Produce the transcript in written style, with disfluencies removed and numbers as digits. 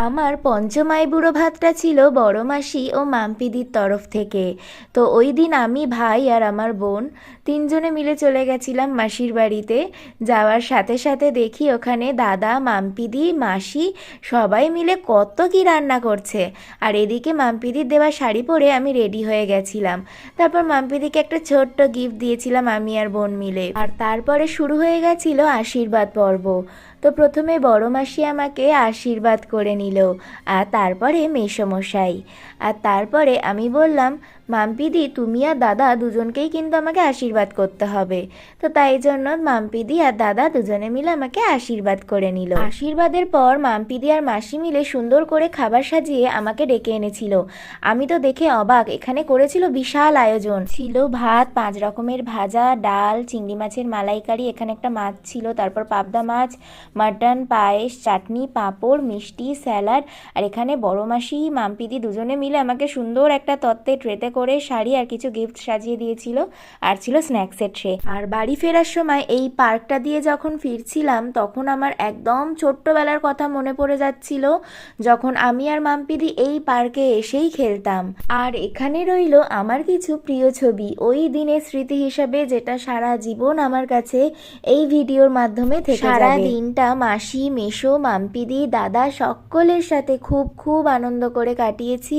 আমার পঞ্চমাই বুড়ো ভাতটা ছিল বড় মাসি ও মাম্পিদির তরফ থেকে। তো ওই দিন আমি, ভাই আর আমার বোন তিনজনে মিলে চলে গেছিলাম মাসির বাড়িতে। যাওয়ার সাথে সাথে দেখি ওখানে দাদা, মাম্পিদি, মাসি সবাই মিলে কত কি রান্না করছে। আর এদিকে মাম্পিদির দেওয়া শাড়ি পরে আমি রেডি হয়ে গেছিলাম। তারপর মাম্পিদিকে একটা ছোট্ট গিফট দিয়েছিলাম আমি আর বোন মিলে। আর তারপরে শুরু হয়ে গেছিল আশীর্বাদ পর্ব। তো প্রথমে বড় মাসি আমাকে আশীর্বাদ করে নিল, আর তারপরে মেসোমশাই। আর তারপরে আমি বললাম, মাম্পিদি তুমি আর দাদা দুজনকেই কিন্তু আমাকে আশীর্বাদ করতে হবে। তো তাই জন্য মাম্পিদি আর দাদা দুজনে মিলে আমাকে আশীর্বাদ করে নিল। আশীর্বাদের পর মাম্পিদি আর মাসি মিলে সুন্দর করে খাবার সাজিয়ে আমাকে ডেকে এনেছিল। আমি তো দেখে অবাক, এখানে করেছিল বিশাল আয়োজন। ছিল ভাত, 5 রকমের ভাজা, ডাল, চিংড়ি মাছের মালাইকারি, এখানে একটা মাছ ছিল, তারপর পাবদা মাছ, মাটন, পায়েস, চাটনি, পাঁপড়, মিষ্টি, স্যালাড। আর এখানে বড় মাসি, মাম্পিদি দুজনে মিলে আমাকে সুন্দর একটা তত্ত্বে ট্রেতে করে শাড়ি আর কিছু গিফট সাজিয়ে দিয়েছিল। আর ছিল স্ন্যাক্সের ট্রে। আর বাড়ি ফেরার সময় এই পার্কটা দিয়ে যখন ফিরছিলাম তখন আমার একদম ছোট্টবেলার কথা মনে পড়ে যাচ্ছিল, যখন আমি আর মাম্পিদি এই পার্কে এসেই খেলতাম। আর এখানে রইল আমার কিছু প্রিয় ছবি ওই দিনের স্মৃতি হিসাবে, যেটা সারা জীবন আমার কাছে এই ভিডিওর মাধ্যমে থেকে যাবে। সারা দিনটা মাসি, মেসো, মাম্পিদি, দাদা সকলের সাথে খুব খুব আনন্দ করে কাটিয়েছি।